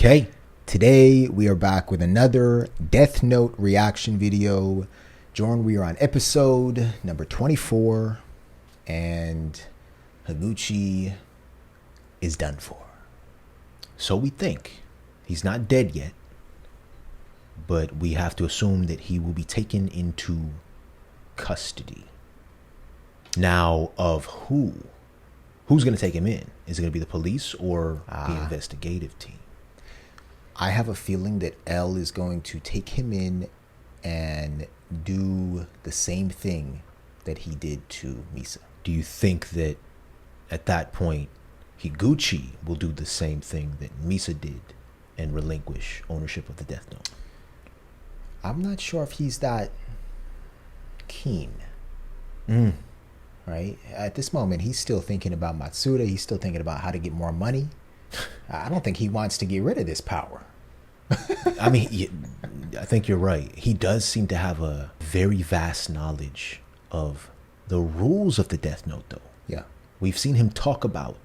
Okay, today we are back with another Death Note reaction video. Jordan, we are on episode number 24, and Higuchi is done for. So we think. He's not dead yet, but we have to assume that he will be taken into custody. Now, of who? Who's going to take him in? Is it going to be the police or the investigative team? I have a feeling that L is going to take him in and do the same thing that he did to Misa. Do you think that at that point, Higuchi will do the same thing that Misa did and relinquish ownership of the Death Note? I'm not sure if he's that keen. Right? At this moment, he's still thinking about Matsuda. He's still thinking about how to get more money. I don't think he wants to get rid of this power. I mean, I think you're right. He does seem to have a very vast knowledge of the rules of the Death Note, though. Yeah. We've seen him talk about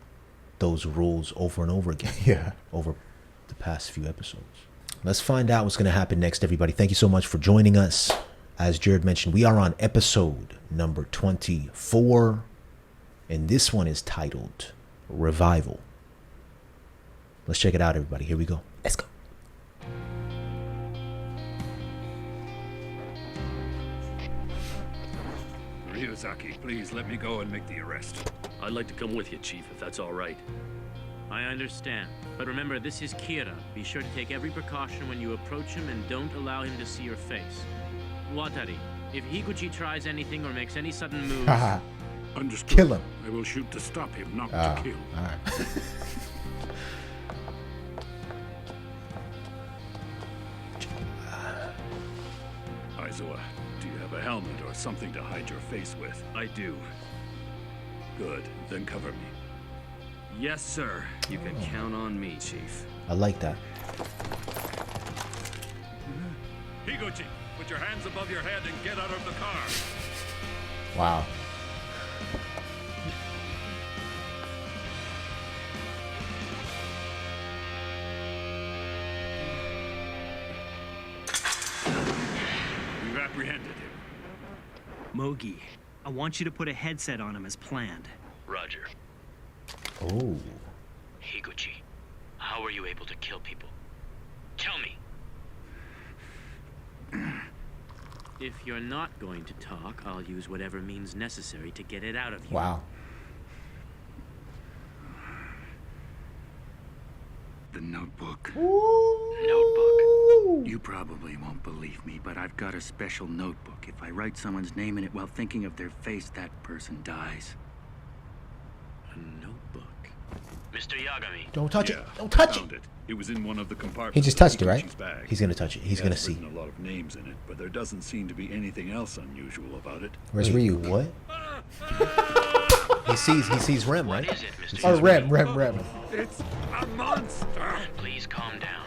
those rules over and over again. Yeah. Over the past few episodes. Let's find out what's going to happen next, everybody. Thank you so much for joining us. As Jared mentioned, we are on episode number 24, and this one is titled Revival. Let's check it out, everybody. Here we go. Let's go. Ryuzaki, please let me go and make the arrest. I'd like to come with you, Chief, if that's all right. I understand. But remember, this is Kira. Be sure to take every precaution when you approach him and don't allow him to see your face. Watari, if Higuchi tries anything or makes any sudden moves... Understood. Kill him. I will shoot to stop him, not to kill. All right. Aizawa, do you have a helmet or something to hide your face with? I do. Good, then cover me. Yes, sir. You can count on me, Chief. I like that. Higuchi, put your hands above your head and get out of the car. Wow. We've apprehended him. Mogi, I want you to put a headset on him as planned. Roger. Oh. Higuchi, how were you able to kill people? Tell me. If you're not going to talk, I'll use whatever means necessary to get it out of you. Wow. The notebook. Notebook. You probably won't believe me, but I've got a special notebook. If I write someone's name in it while thinking of their face, that person dies. A notebook. Mr. Yagami. Don't touch it. Don't touch Found it. It was in one of the compartments. He just touched it, right? Higuchi's bag. He's going to touch it. He's going to see. Written a lot of names in it, but there doesn't seem to be anything else unusual about it. Where's Ryu? What? He sees Rem, right? What is it, Mr. Oh, Rem. It's a monster! Please calm down.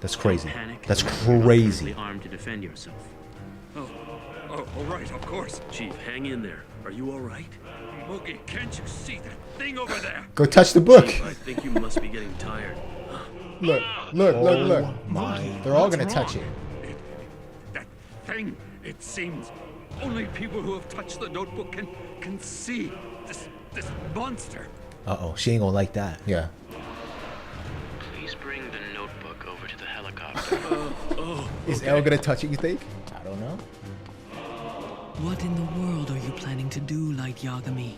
That's crazy. Panic. That's crazy. Armed to defend yourself. Oh, all right, of course. Chief, hang in there. Are you all right? Mogi, can't you see that thing over there? Go touch the book. Chief, I think you must be getting tired. Look. Mogi, They're all going to what's touch wrong? it. That thing, it seems only people who have touched the notebook can see this monster. Uh-oh. She ain't going to like that. Yeah. Please bring the notebook over to the helicopter. Is Elle going to touch it, you think? I don't know. What in the world are you planning to do, Light Yagami?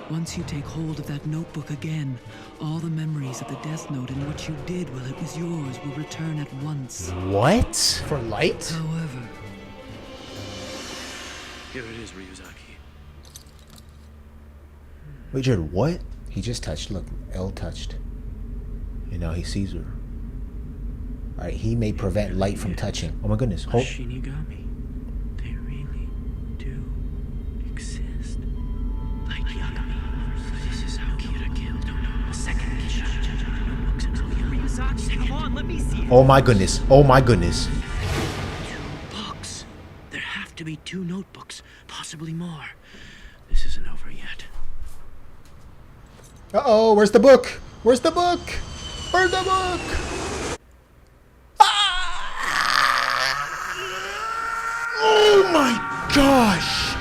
Once you take hold of that notebook again, all the memories of the Death Note and what you did while it was yours will return at once. What? For Light? However... Here it is, Ryuzaki. Wait, Jared, what? He just touched. Look, Elle touched. And now he sees her. Alright, he may prevent Light from touching. Oh my goodness. Hold. Shinigami. They really do exist. Like Yagami. This is how Kira killed. No. The second Kira. Ryuzaki, come on, let me see it. Oh my goodness. 2 books. There have to be 2 notebooks. Possibly more. This isn't over yet. Uh-oh, where's the book? Where's the book? my gosh!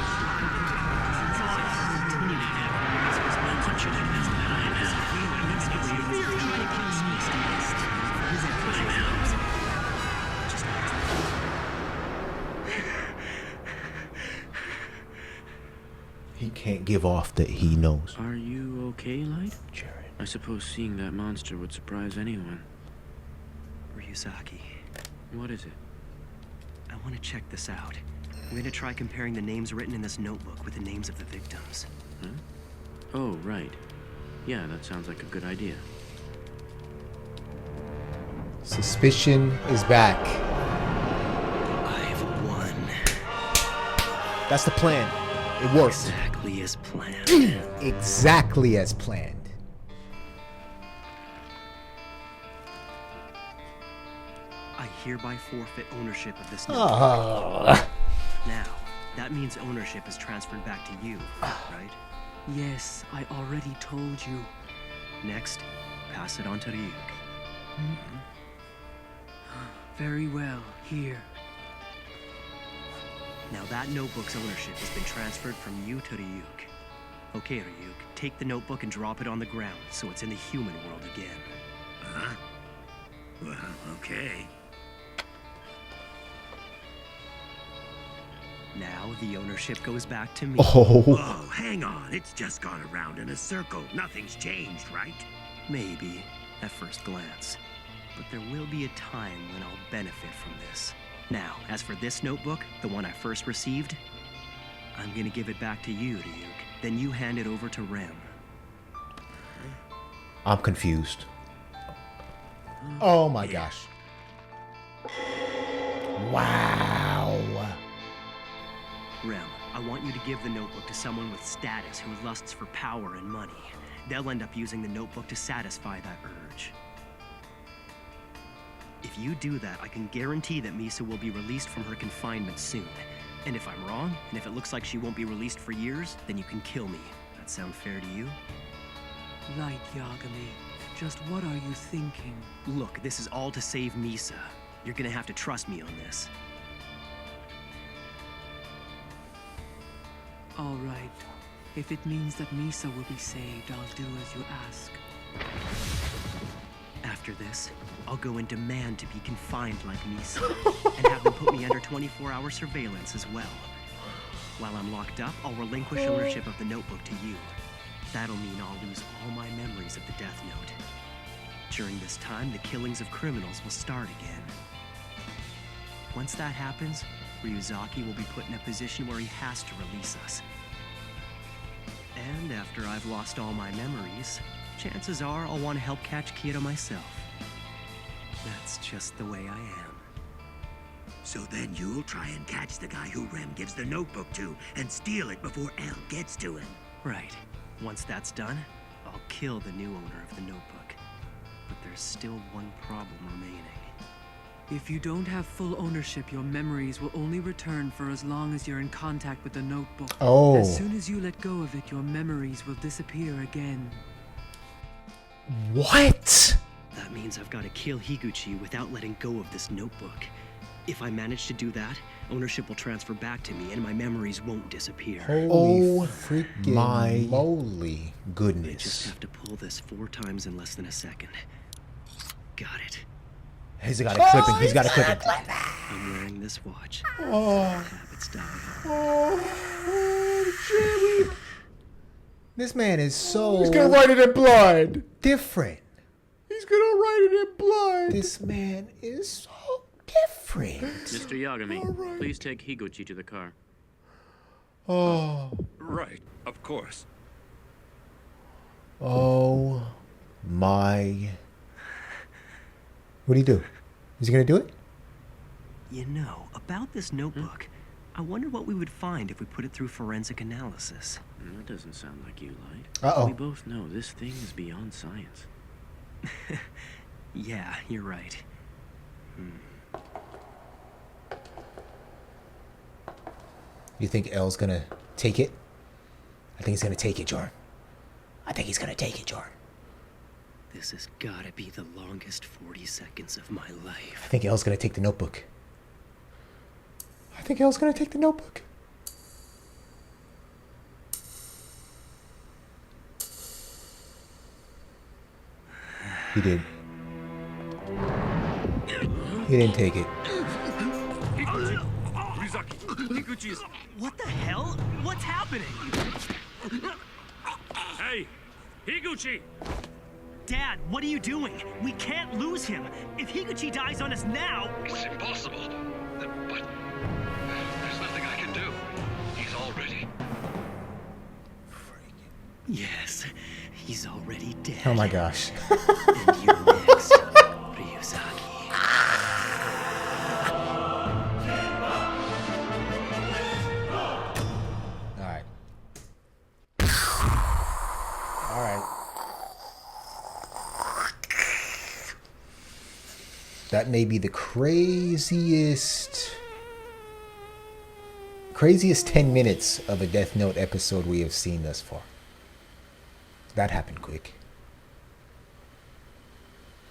He can't give off that he knows. Are you okay, Light? Jared. I suppose seeing that monster would surprise anyone. Ryuzaki, What is it? I want to check this out. I'm going to try comparing the names written in this notebook with the names of the victims. Huh? Oh, right. Yeah, that sounds like a good idea. Suspicion is back. I've won. That's the plan. It worked. Exactly as planned. Exactly as planned. I hereby forfeit ownership of this notebook. Now, that means ownership is transferred back to you, right? Yes, I already told you. Next, pass it on to Ryuk. Very well, here. Now that notebook's ownership has been transferred from you to Ryuk. Okay, Ryuk, take the notebook and drop it on the ground so it's in the human world again. Huh? Well, okay. Now the ownership goes back to me. Oh. Oh, hang on. It's just gone around in a circle. Nothing's changed, right? Maybe, at first glance. But there will be a time when I'll benefit from this. Now, as for this notebook, the one I first received, I'm gonna give it back to you, Ryuk. Then you hand it over to Rem. I'm confused. Oh my gosh. Wow. Rem, I want you to give the notebook to someone with status who lusts for power and money. They'll end up using the notebook to satisfy that urge. If you do that, I can guarantee that Misa will be released from her confinement soon. And if I'm wrong, and if it looks like she won't be released for years, then you can kill me. That sound fair to you? Light Yagami, just what are you thinking? Look, this is all to save Misa. You're gonna have to trust me on this. All right. If it means that Misa will be saved, I'll do as you ask. After this, I'll go and demand to be confined like Misa, and have them put me under 24-hour surveillance as well. While I'm locked up, I'll relinquish ownership of the notebook to you. That'll mean I'll lose all my memories of the Death Note. During this time, the killings of criminals will start again. Once that happens, Ryuzaki will be put in a position where he has to release us. And after I've lost all my memories, chances are I'll want to help catch Kira myself. That's just the way I am. So then you'll try and catch the guy who Rem gives the notebook to and steal it before L gets to him. Right. Once that's done, I'll kill the new owner of the notebook. But there's still one problem remaining. If you don't have full ownership, your memories will only return for as long as you're in contact with the notebook. Oh. As soon as you let go of it, your memories will disappear again. What? That means I've got to kill Higuchi without letting go of this notebook. If I manage to do that, ownership will transfer back to me and my memories won't disappear. Holy freaking moly I just goodness. have to pull this 4 times in less than a second. Got it. He's got a clipping. He's got a clipping. I'm wearing this watch. Oh. Habits die hard. Oh, Jimmy. This man is so... He's gonna write it in blood. different. He's gonna write it in blood. This man is so different. Mr. Yagami, please take Higuchi to the car. Oh. Right, of course. Oh my... What do you do? Is he gonna do it? You know, about this notebook, I wonder what we would find if we put it through forensic analysis. That doesn't sound like you, Light. Uh-oh. We both know this thing is beyond science. Yeah, you're right. You think L's gonna take it? I think he's gonna take it, Jordan. I think he's gonna take it, Jordan. This has gotta be the longest 40 seconds of my life. I think L's gonna take the notebook. think L's gonna take the notebook. He did. He didn't take it. Higuchi! Rizaki! Higuchi is... What the hell? What's happening? Hey! Higuchi! Dad, what are you doing? We can't lose him. If Higuchi dies on us now... It's impossible. But there's nothing I can do. He's already... Yes, he's already dead. Oh my gosh. And you're next, Ryuzaki. Alright. Alright. That may be the craziest 10 minutes of a Death Note episode we have seen thus far. That happened quick.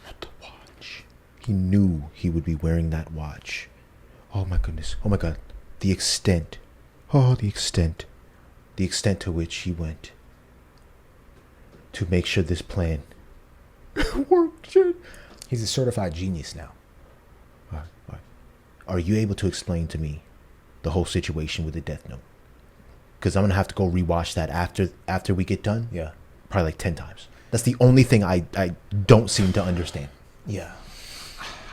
Not the watch. He knew he would be wearing that watch. Oh my goodness. Oh my god. The extent. Oh, the extent. The extent to which he went to make sure this plan worked. He's a certified genius now. Are you able to explain to me the whole situation with the Death Note? Because I'm going to have to go rewatch that after we get done. Yeah. Probably like 10 times. That's the only thing I don't seem to understand. Yeah.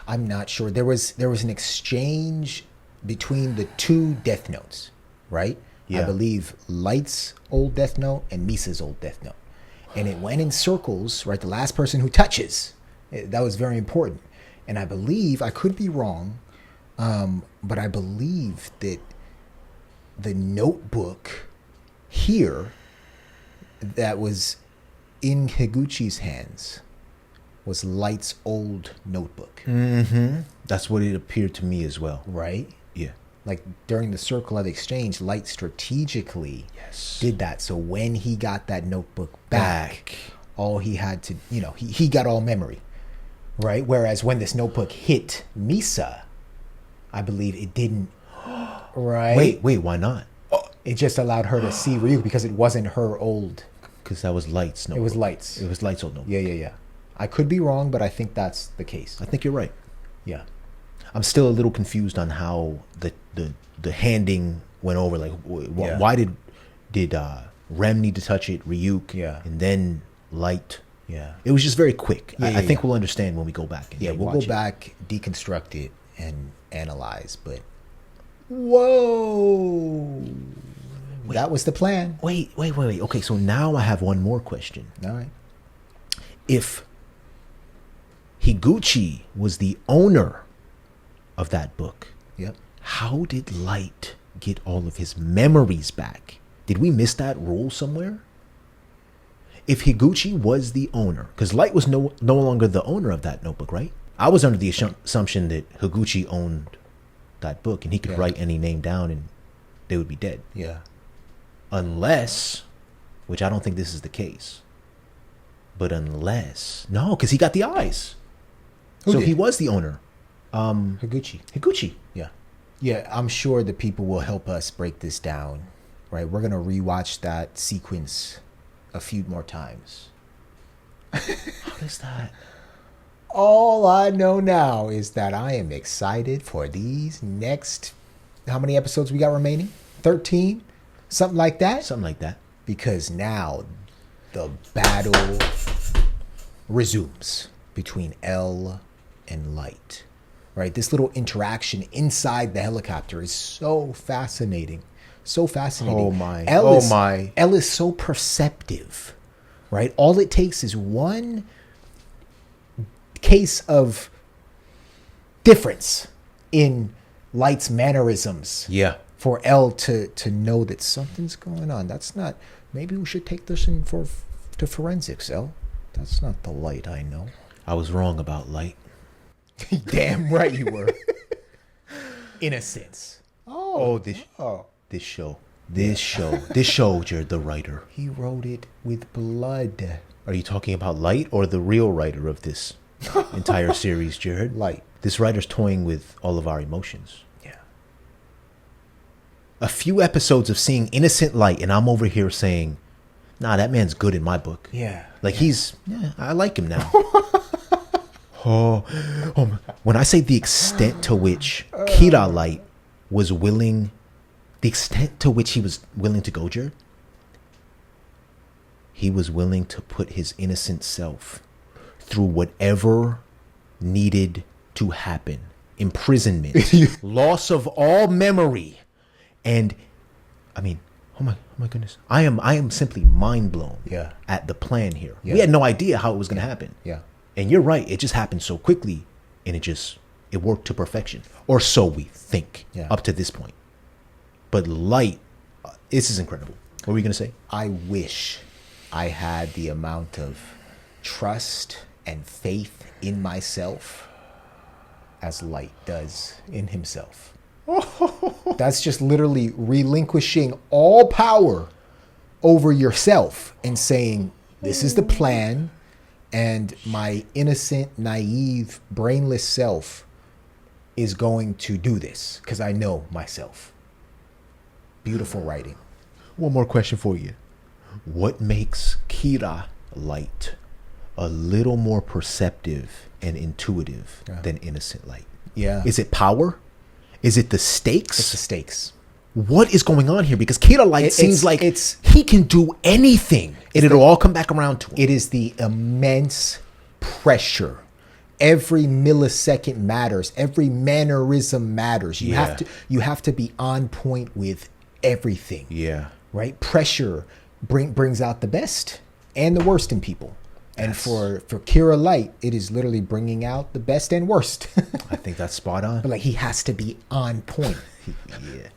I'm not sure. There was an exchange between the two Death Notes, right? Yeah. I believe Light's old Death Note and Misa's old Death Note. And it went in circles, right? The last person who touches. That was very important. And I believe, I could be wrong, but I believe that the notebook here that was in Higuchi's hands was Light's old notebook. Mm-hmm. That's what it appeared to me as well. Right? Yeah. Like during the circle of exchange, Light strategically did that. So when he got that notebook back, all he had to, he got all memory. Right? Whereas when this notebook hit Misa, I believe it didn't. Right? Wait, why not? It just allowed her to see Ryu because it wasn't her old. Because that was Light's notebook. It was Light's. It was Light's old notebook. Yeah. I could be wrong, but I think that's the case. I think you're right. Yeah. I'm still a little confused on how the handing went over. Like, why did Rem need to touch it, Ryuk, and then Light? Yeah. It was just very quick. Yeah, I think we'll understand when we go back. And we'll go back, deconstruct it, and analyze. But whoa, that was the plan. Wait. Okay, so now I have one more question. All right. If Higuchi was the owner of that book, how did Light get all of his memories back? Did we miss that rule somewhere? If Higuchi was the owner, because Light was no longer the owner of that notebook, right? I was under the assumption that Higuchi owned that book and he could write any name down and they would be dead. Yeah. Unless, which I don't think this is the case, but no, because he got the eyes. So he was the owner. Higuchi. Yeah, I'm sure the people will help us break this down, right? We're going to rewatch that sequence a few more times. How is that? All I know now is that I am excited for these next, how many episodes we got remaining? 13? Something like that? Something like that. Because now the battle resumes between L and Light. Right? This little interaction inside the helicopter is so fascinating. So fascinating. Oh my. L is so perceptive. Right? All it takes is one case of difference in Light's mannerisms. Yeah. For L to know that something's going on. That's not, maybe we should take this to forensics, L. That's not the Light I know. I was wrong about Light. Damn right you were. In a sense. This show, Jared, the writer. He wrote it with blood. Are you talking about Light or the real writer of this entire series, Jared? Light. This writer's toying with all of our emotions. Yeah. A few episodes of seeing innocent light, and I'm over here saying, nah, that man's good in my book. Yeah. Like I like him now. When I say the extent to which Kira Light was willing, the extent to which he was willing to go, Jared, he was willing to put his innocent self through whatever needed to happen. Imprisonment, loss of all memory. And I mean, oh my goodness. I am simply mind blown at the plan here. Yeah. We had no idea how it was going to happen. Yeah. And you're right. It just happened so quickly, and it worked to perfection, or so we think up to this point. But Light, this is incredible. What were you going to say? I wish I had the amount of trust and faith in myself as Light does in himself. That's just literally relinquishing all power over yourself and saying, this is the plan, and my innocent, naive, brainless self is going to do this because I know myself. Beautiful writing. One more question for you. What makes Kira Light a little more perceptive and intuitive than Innocent Light? Yeah. Is it power? Is it the stakes? It's the stakes. What is going on here? Because Kira Light seems like he can do anything, and it'll all come back around to him. It is the immense pressure. Every millisecond matters. Every mannerism matters. You have to be on point with everything. Yeah. Right? Pressure brings out the best and the worst in people. And for Kira Light, it is literally bringing out the best and worst. I think that's spot on. But like, he has to be on point.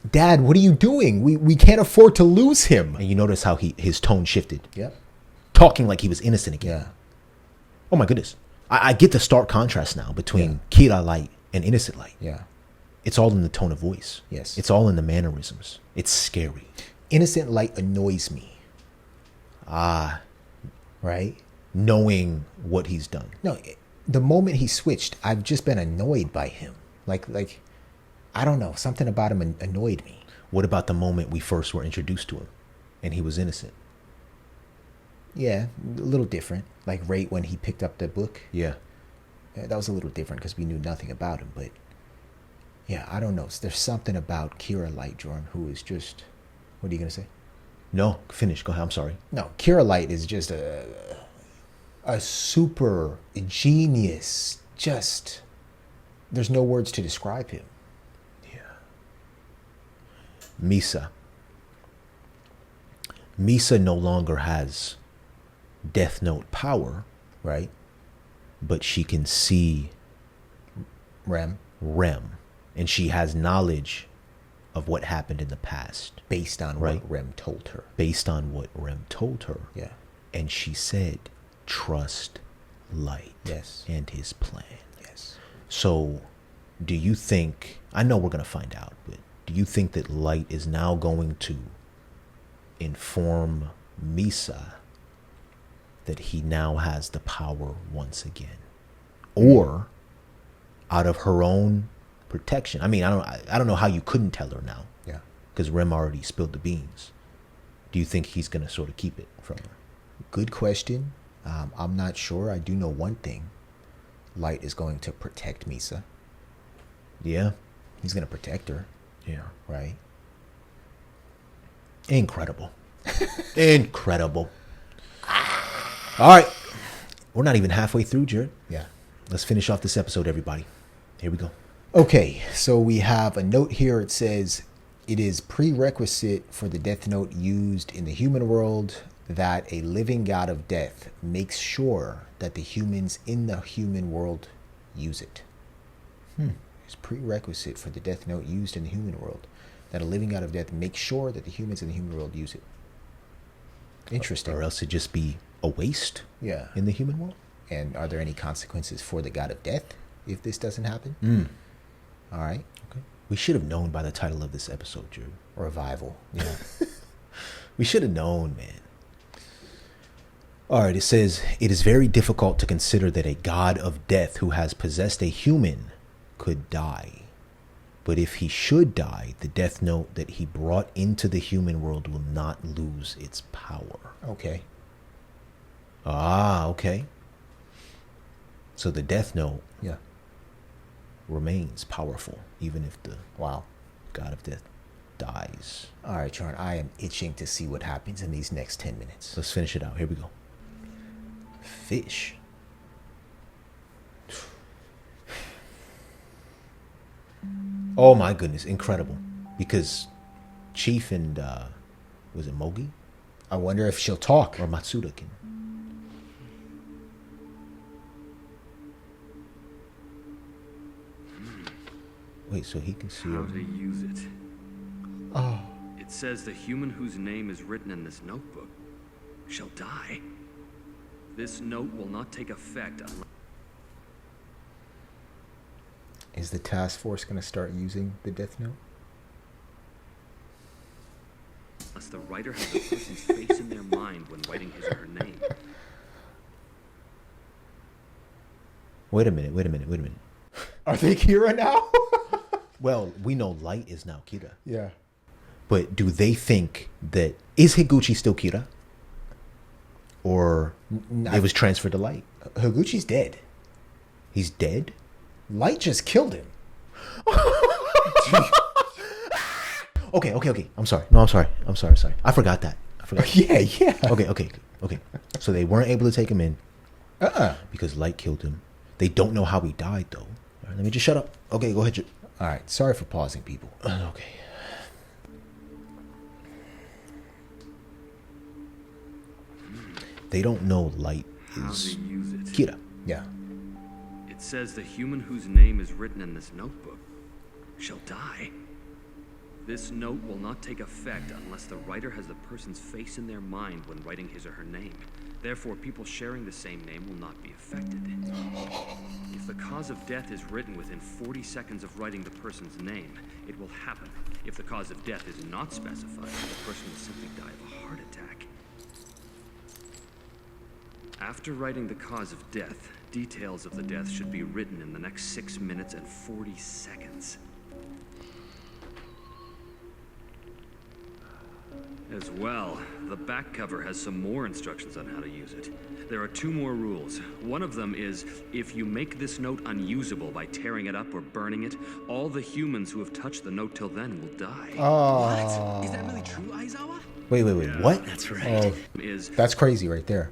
Dad, what are you doing? We can't afford to lose him. And you notice how his tone shifted. Yep. Talking like he was innocent again. Yeah. Oh my goodness. I get the stark contrast now between Kira Light and Innocent Light. Yeah. It's all in the tone of voice. Yes. It's all in the mannerisms. It's scary. Innocent Light annoys me. Right? Knowing what he's done. No, the moment he switched, I've just been annoyed by him. Like I don't know, something about him annoyed me. What about the moment we first were introduced to him and he was innocent? Yeah, a little different. Like right when he picked up the book. Yeah. That was a little different because we knew nothing about him. But yeah, I don't know. There's something about Kira Light, Jordan, who is just... What are you going to say? No, finish. Go ahead. I'm sorry. No, Kira Light is just a super genius. Just... There's no words to describe him. Misa. Misa no longer has Death Note power, right? But she can see Rem. And she has knowledge of what happened in the past. Based on what Rem told her. Based on what Rem told her. Yeah. And she said, trust Light. Yes. And his plan. Yes. So, do you think, I know we're going to find out, but do you think that Light is now going to inform Misa that he now has the power once again? Or out of her own protection? I mean, I don't know how you couldn't tell her now. Yeah. Because Rem already spilled the beans. Do you think he's going to sort of keep it from her? Good question. I'm not sure. I do know one thing. Light is going to protect Misa. Yeah. He's going to protect her. Yeah. Right? Incredible. Incredible. All right. We're not even halfway through, Jared. Yeah. Let's finish off this episode, everybody. Here we go. Okay. So we have a note here. It says, it is prerequisite for the Death Note used in the human world that a living god of death makes sure that the humans in the human world use it. It's prerequisite for the Death Note used in the human world that a living god of death makes sure that the humans in the human world use it. Interesting. Or else it'd just be a waste in the human world. And are there any consequences for the god of death if this doesn't happen? All right. Okay. We should have known by the title of this episode, Drew. Revival. Yeah. We should have known, man. All right. It says, it is very difficult to consider that a god of death who has possessed a human could die But if he should die, the death note that he brought into the human world will not lose its power. Okay. Ah, okay. So the death note remains powerful, even if the god of death dies. All right, Jordan, I am itching to see what happens in these next 10 minutes. Let's finish it out. Here we go. Fish. Oh my goodness, incredible. Because Chief and, was it Mogi? I wonder if she'll talk. Or Matsuda can. Wait, so he can see How her. to use it. Oh. It says the human whose name is written in this notebook shall die. This note will not take effect unless... Is the task force going to start using the death note? unless the writer has the person's face in their mind when writing his or her name. Wait a minute. Are they Kira now? Well, we know Light is now Kira. Yeah. But do they think that... Is Higuchi still Kira? Or it was transferred to Light? Higuchi's dead. He's dead? Light just killed him. Okay. I'm sorry. No, I'm sorry. I forgot that. Yeah. Okay. So they weren't able to take him in. Because Light killed him. They don't know how he died, though. All right, let me just shut up. Okay, go ahead. All right. Sorry for pausing, people. Okay. They don't know Light How is to use it. Kira. Yeah. It says the human whose name is written in this notebook shall die. This note will not take effect unless the writer has the person's face in their mind when writing his or her name. Therefore, people sharing the same name will not be affected. If the cause of death is written within 40 seconds of writing the person's name, it will happen. If the cause of death is not specified, the person will simply die of a heart attack. After writing the cause of death, details of the death should be written in the next 6 minutes and 40 seconds. As well, the back cover has some more instructions on how to use it. There are 2 more rules. One of them is, if you make this note unusable by tearing it up or burning it, all the humans who have touched the note till then will die. What? Is that really true, Aizawa? Wait, what? That's right. That's crazy right there.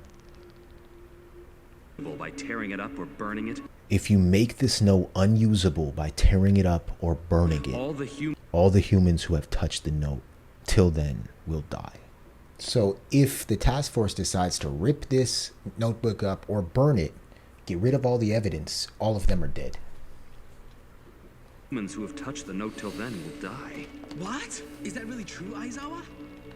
By tearing it up or burning it, If you make this note unusable by tearing it up or burning it, all the humans who have touched the note till then will die. So if the task force decides to rip this notebook up or burn it, get rid of all the evidence, all of them are dead. humans who have touched the note till then will die. What? Is that really true, Aizawa?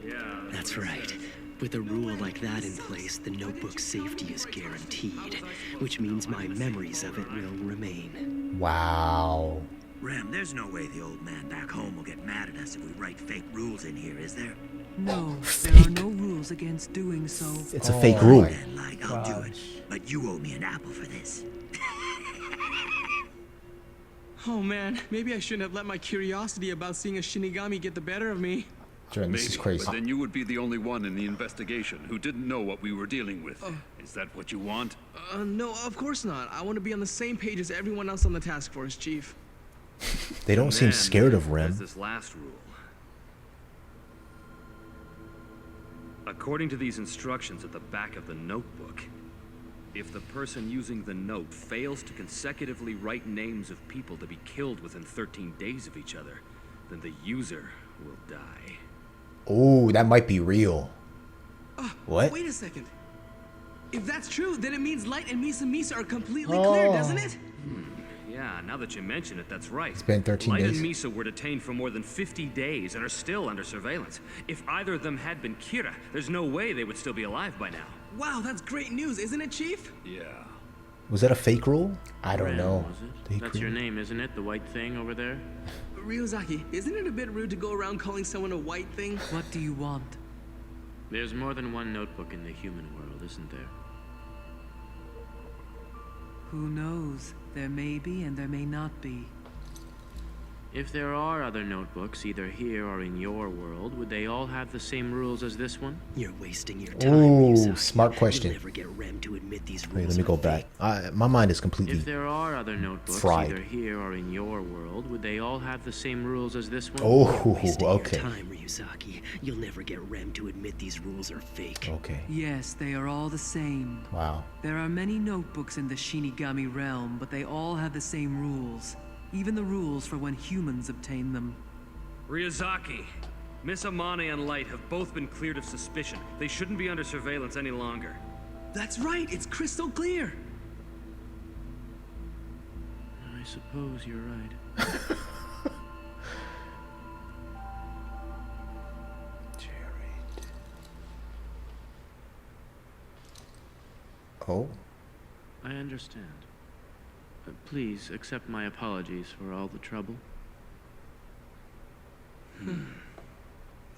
Yeah. That's right. With a rule like that in place, the notebook's safety is guaranteed, which means my memories of it will remain. Wow. Rem, there's no way the old man back home will get mad at us if we write fake rules in here, is there? No, there are no rules against doing so. It's a fake rule. Then, like, I'll do it. But you owe me an apple for this. Oh man, maybe I shouldn't have let my curiosity about seeing a Shinigami get the better of me. Jordan, this is crazy. But then you would be the only one in the investigation who didn't know what we were dealing with. Is that what you want? No, of course not. I want to be on the same page as everyone else on the task force, Chief. They don't seem scared of There's Rem. this last rule. According to these instructions at the back of the notebook, if the person using the note fails to consecutively write names of people to be killed within 13 days of each other, then the user will die. Oh, that might be real. What? Wait a second. If that's true, then it means Light and Misa are completely clear, doesn't it? Yeah, now that you mention it, that's right. It's been 13 Light days. and Misa were detained for more than 50 days and are still under surveillance. If either of them had been Kira, there's no way they would still be alive by now. Wow, that's great news, isn't it, Chief? Yeah. Was that a fake rule? I don't Ren, know. was it? They That's your created- name, isn't it? The white thing over there? Ryuzaki, isn't it a bit rude to go around calling someone a white thing? What do you want? There's more than one notebook in the human world, isn't there? Who knows? There may be and there may not be. If there are other notebooks, either here or in your world, would they all have the same rules as this one? You're wasting your time. Ooh, Misaki. smart question. You'll never get Rem to admit these rules. Wait, let me are go fake. back. My mind is completely If there are other notebooks, fried. either here or in your world, would they all have the same rules as this one? Oh, Wasting okay. your time, Ryuzaki. You'll never get Rem to admit these rules are fake. Okay. Yes, they are all the same. Wow. There are many notebooks in the Shinigami realm, but they all have the same rules. Even the rules for when humans obtain them. Ryuzaki, Miss Amane and Light have both been cleared of suspicion. They shouldn't be under surveillance any longer. That's right, it's crystal clear. I suppose you're right. Jared. Oh. I understand. Please accept my apologies for all the trouble.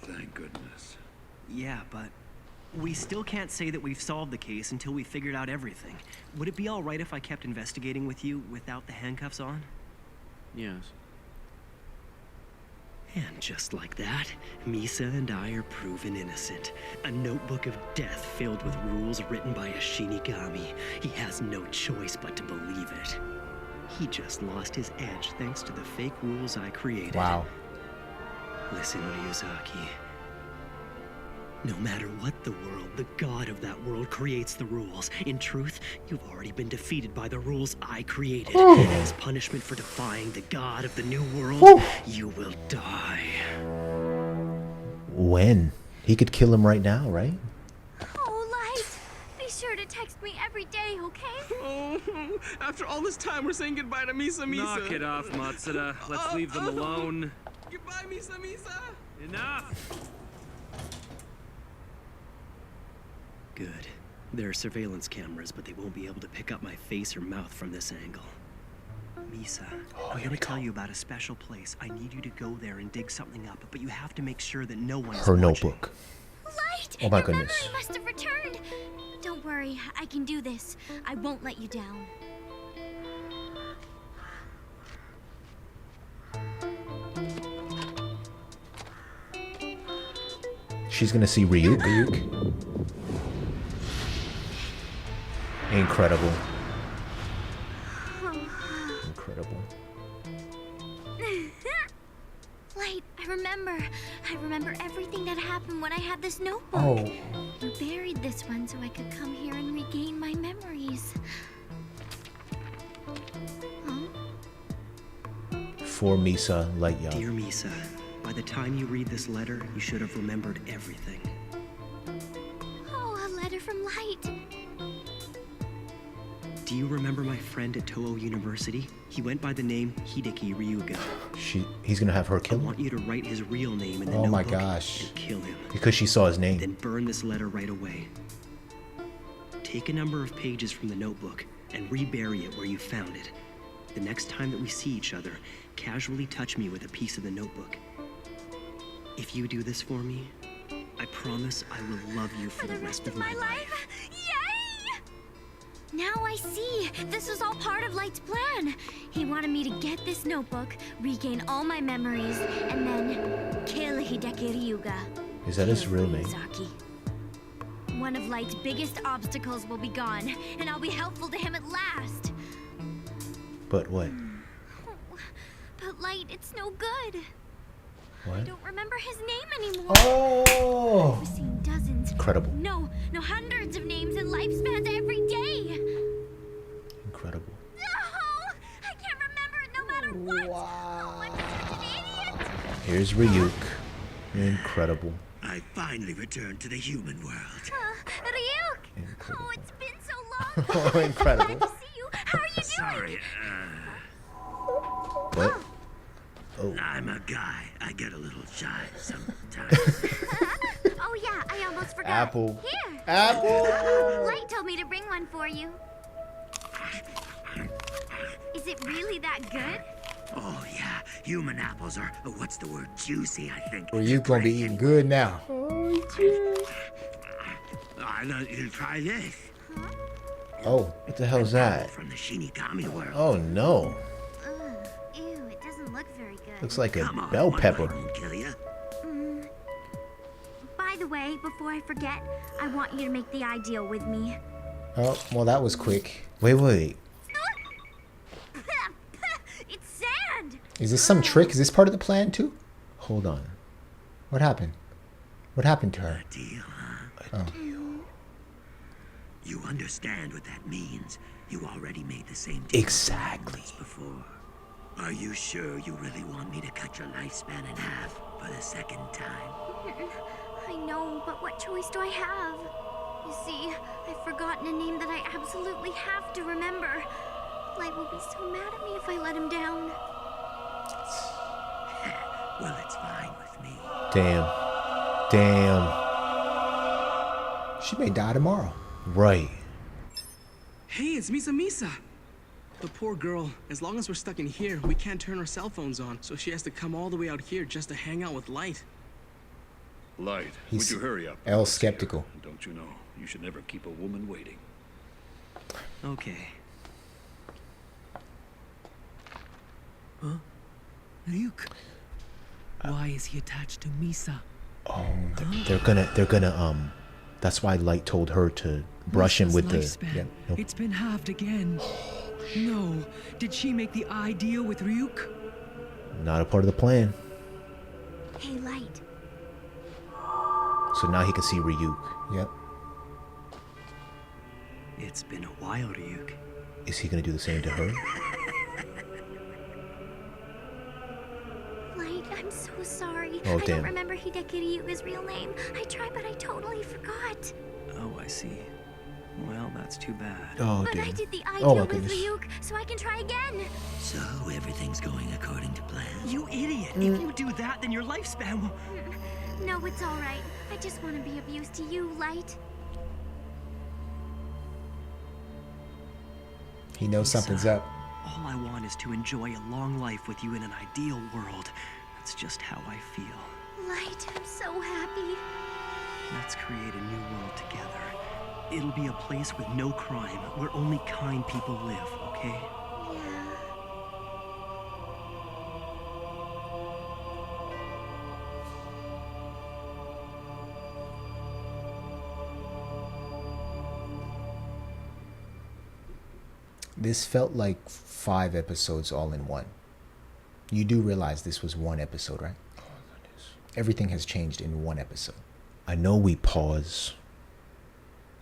Thank goodness. Yeah, but we still can't say that we've solved the case until we figured out everything. Would it be all right if I kept investigating with you without the handcuffs on? Yes. And just like that, Misa and I are proven innocent. A notebook of death filled with rules written by a Shinigami. He has no choice but to believe it. He just lost his edge thanks to the fake rules I created. Wow. Listen, Ryuzaki. No matter what the world, the god of that world creates the rules. In truth, you've already been defeated by the rules I created. And as punishment for defying the god of the new world, you will die. When? He could kill him right now, right? Oh, Light, be sure to text me every day, okay? Oh, after all this time, we're saying goodbye to Misa. Knock it off, Matsuda. Let's leave them alone. Goodbye, Misa. Enough! Good. There are surveillance cameras, but they won't be able to pick up my face or mouth from this angle. Misa, I'm gonna tell you about a special place. I need you to go there and dig something up, but you have to make sure that no one is Her watching. notebook. Light! Oh my your goodness. memory must have returned. Don't worry, I can do this. I won't let you down. She's gonna see Ryuk. Incredible. Incredible. Light, I remember everything that happened when I had this notebook. Oh. You buried this one so I could come here and regain my memories. Huh? For Misa, Light Young. Dear Misa, by the time you read this letter, you should have remembered everything. Oh, a letter from Light. Do you remember my friend at Toho University? He went by the name Hideki Ryuga. He's gonna have her kill I him? want you to write his real name in the Oh my notebook gosh. and kill him. Because she saw his name. Then burn this letter right away. Take a number of pages from the notebook and rebury it where you found it. The next time that we see each other, casually touch me with a piece of the notebook. If you do this for me, I promise I will love you for the rest of my life. Yay! Now I see. This was all part of Light's plan. He wanted me to get this notebook, regain all my memories, and then kill Hideki Ryuga. Is that his Kill real name? Ryuzaki. One of Light's biggest obstacles will be gone, and I'll be helpful to him at last. But what? But Light, it's no good. I What? don't remember his name anymore. Oh. I've seen dozens. Incredible. No, hundreds of names and lifespans every day. Incredible. Oh, I can't remember it no matter what. Oh, I'm such an idiot. Here's Ryuk. Incredible. I finally returned to the human world. Ryuk. Incredible. Oh, it's been so long. Oh, incredible. Glad to see you. How are you doing? Sorry, What? Oh. I'm a guy. I get a little shy sometimes. Oh yeah, I almost forgot. Apple. Here. Apple. Light told me to bring one for you. Is it really that good? Oh, yeah. Human apples are, what's the word? Juicy, I think. Well, you gonna be eating good now. I know you try this. Oh, what the hell's that? From the Shinigami world. Oh no. Ugh, ew, it doesn't look very good. good. Looks like a Come on, bell one pepper. bite won't kill ya. By the way, before I forget, I want you to make the ideal with me. Oh, well, that was quick. Wait. It's sand! Is this some trick? Is this part of the plan, too? Hold on. What happened? What happened to her? A deal, huh? Oh. You understand what that means. You already made the same deal Exactly. before. Are you sure you really want me to cut your lifespan in half for the second time? I know, but what choice do I have? You see, I've forgotten a name that I absolutely have to remember. Light will be so mad at me if I let him down. Well, it's fine with me. Damn. She may die tomorrow. Right. Hey, it's Misa. The poor girl. As long as we're stuck in here, we can't turn our cell phones on, so she has to come all the way out here just to hang out with Light. Light, He's would you hurry up? L skeptical. Don't you know? You should never keep a woman waiting. Okay. Huh? Ryuk. Why is he attached to Misa? Oh, they're gonna that's why Light told her to brush him with the lifespan. It's been halved again. No. Did she make the ideal with Ryuk? not a part of the plan. Hey, Light. So now he can see Ryuk. Yep. It's been a while, Ryuk. Is he gonna do the same to her? Light, I'm so sorry. Oh, I damn. don't remember Hideki Ryuga's real name. I tried, but I totally forgot. Oh, I see. Well, that's too bad. Oh, But damn. I did the Oh, ideal my with goodness. Ryuk, so I can try again. So everything's going according to plan. You idiot! If you do that, then your lifespan will... No, it's all right. I just want to be of use to you, Light. He knows something's up. All I want is to enjoy a long life with you in an ideal world. That's just how I feel. Light, I'm so happy. Let's create a new world together. It'll be a place with no crime, where only kind people live, okay? Yeah. This felt like 5 episodes all in one. You do realize this was one episode, right? Oh, goodness. Everything has changed in one episode. I know we pause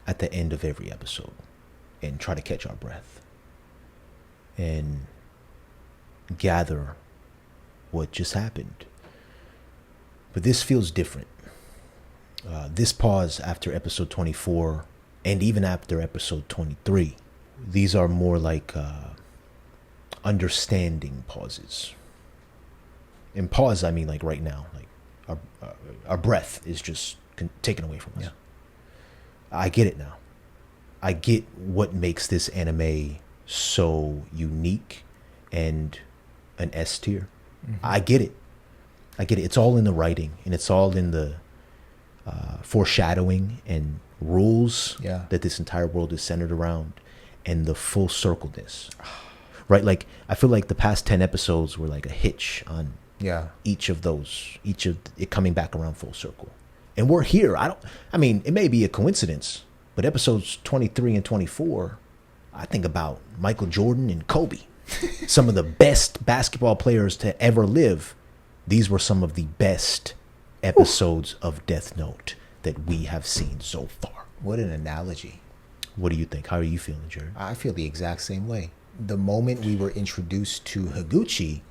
at the end of every episode and try to catch our breath and gather what just happened. But this feels different. This pause after episode 24 and even after episode 23, these are more like understanding pauses. In pause, I mean like right now, like our breath is just taken away from us. Yeah. I get it now. I get what makes this anime so unique and an S tier. Mm-hmm. I get it. It's all in the writing, and it's all in the foreshadowing and rules that this entire world is centered around, and the full circleness. Right? Like, I feel like the past 10 episodes were like a hitch on each of it coming back around full circle. And we're here. I mean, it may be a coincidence, but episodes 23 and 24, I think about Michael Jordan and Kobe, some of the best basketball players to ever live. These were some of the best episodes of Death Note that we have seen so far. What an analogy. What do you think? How are you feeling, Jared? I feel the exact same way. The moment we were introduced to Higuchi,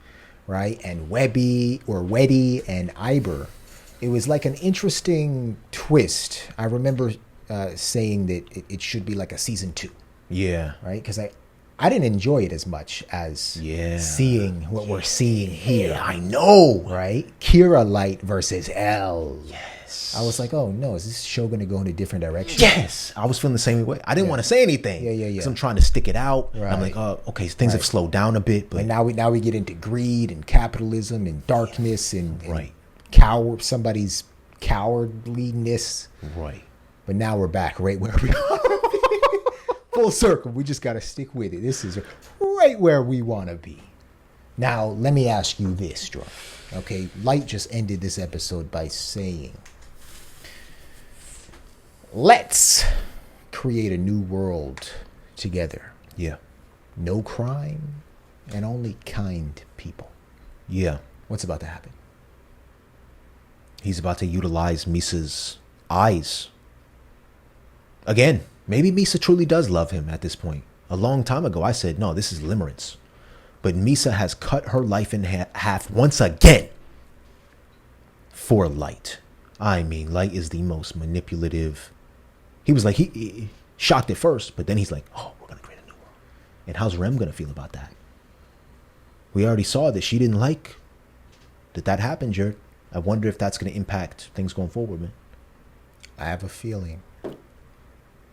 right, and Weddy and Iber, it was like an interesting twist. I remember saying that it should be like a season 2. Yeah. Right? Because I didn't enjoy it as much as seeing what we're seeing here. Yeah, I know. Right? Kira Light versus L. Yes. I was like, oh no, is this show going to go in a different direction? Yes. I was feeling the same way. I didn't want to say anything. Yeah. Because I'm trying to stick it out. Right. I'm like, oh, okay, things have slowed down a bit. But and now we get into greed and capitalism and darkness and somebody's cowardliness. Right. But now we're back right where we are. Full circle. We just got to stick with it. This is right where we want to be. Now, let me ask you this, Jordan. Okay, Light just ended this episode by saying, let's create a new world together. Yeah. No crime and only kind people. Yeah. What's about to happen? He's about to utilize Misa's eyes. Again, maybe Misa truly does love him at this point. A long time ago, I said, no, this is limerence. But Misa has cut her life in half once again for Light. I mean, Light is the most manipulative. He was like, he shocked at first, but then he's like, oh, we're going to create a new world. And how's Rem going to feel about that? We already saw that she didn't like that happened, Jared. I wonder if that's going to impact things going forward, man. I have a feeling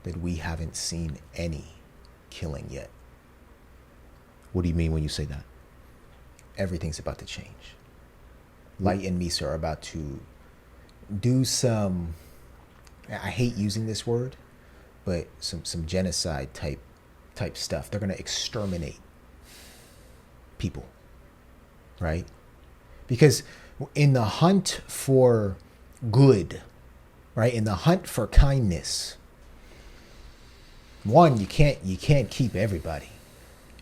that we haven't seen any killing yet. What do you mean when you say that? Everything's about to change. Light and Misa are about to do some, I hate using this word, but some genocide type stuff. They're going to exterminate people, right? Because in the hunt for good, right? In the hunt for kindness, one, you can't keep everybody.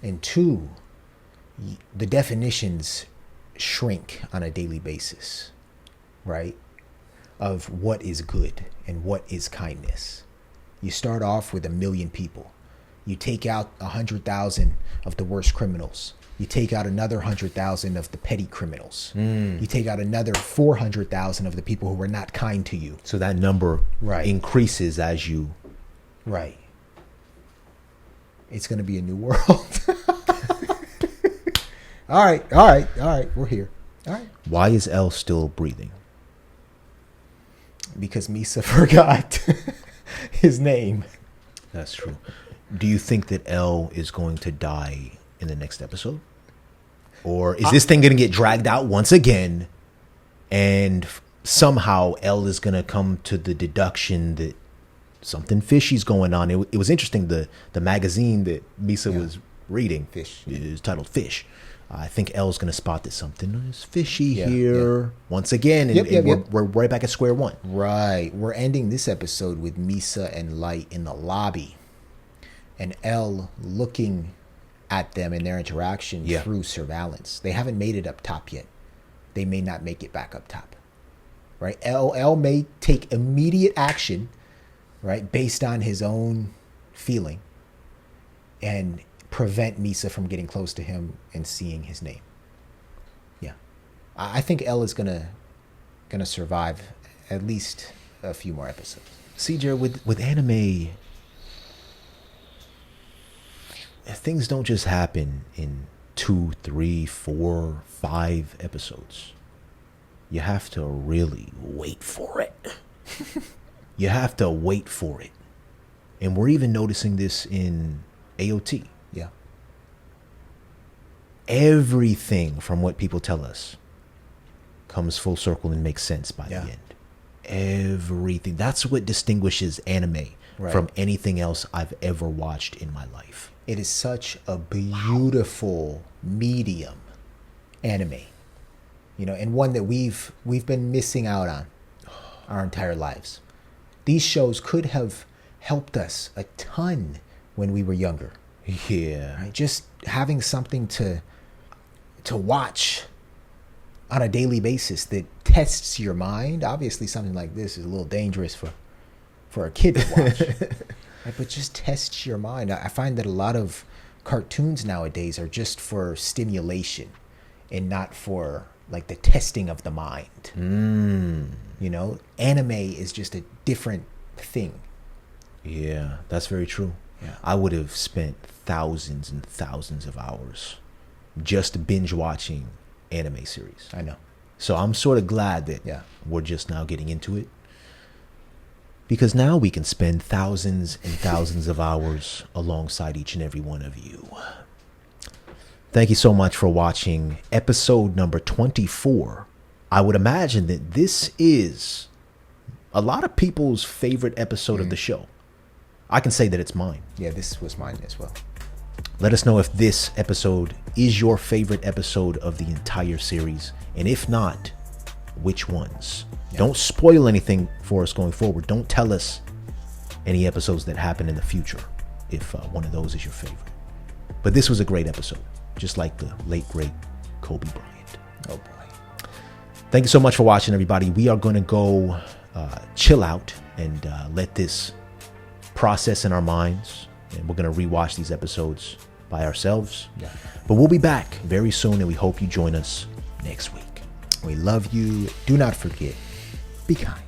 And two, the definitions shrink on a daily basis, right? Of what is good and what is kindness. You start off with 1 million people. You take out 100,000 of the worst criminals. You take out another 100,000 of the petty criminals. You take out another 400,000 of the people who were not kind to you. So that number increases as you... Right. It's going to be a new world. All right. We're here. All right. Why is Elle still breathing? Because Misa forgot his name. That's true. Do you think that Elle is going to die in the next episode? Or is this thing going to get dragged out once again and somehow Elle is going to come to the deduction that something fishy's going on? It was interesting, the magazine that Misa was reading is titled Fish. I think Elle's going to spot that something is fishy here once again, and we're right back at square one. Right. We're ending this episode with Misa and Light in the lobby, and Elle looking at them and their interaction through surveillance. They haven't made it up top yet. They may not make it back up top. Right? Elle may take immediate action, right, based on his own feeling, and prevent Misa from getting close to him and seeing his name. Yeah. I think Elle is gonna survive at least a few more episodes. See, Jared, with anime, things don't just happen in 2, 3, 4, 5 episodes. You have to really wait for it. You have to wait for it. And we're even noticing this in AOT. Yeah. Everything from what people tell us comes full circle and makes sense by the end. Everything. That's what distinguishes anime from anything else I've ever watched in my life. It is such a beautiful medium, anime. You know, and one that we've been missing out on our entire lives. These shows could have helped us a ton when we were younger. Yeah. Right? Just having something to watch on a daily basis that tests your mind. Obviously, something like this is a little dangerous for a kid to watch. Right? But just tests your mind. I find that a lot of cartoons nowadays are just for stimulation and not for like the testing of the mind. You know, anime is just a different thing. Yeah, that's very true. Yeah. I would have spent thousands and thousands of hours just binge watching anime series. I know. So I'm sort of glad that we're just now getting into it, because now we can spend thousands and thousands of hours alongside each and every one of you. Thank you so much for watching episode number 24. I would imagine that this is a lot of people's favorite episode of the show. I can say that it's mine. Yeah, this was mine as well. Let us know if this episode is your favorite episode of the entire series. And if not, which ones? Yeah. Don't spoil anything for us going forward. Don't tell us any episodes that happen in the future if one of those is your favorite. But this was a great episode, just like the late, great Kobe Bryant. Oh, boy. Thank you so much for watching, everybody. We are going to go chill out and let this process in our minds. And we're going to rewatch these episodes by ourselves. Yeah. But we'll be back very soon, and we hope you join us next week. We love you. Do not forget, be kind.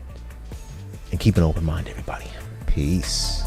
And keep an open mind, everybody. Peace.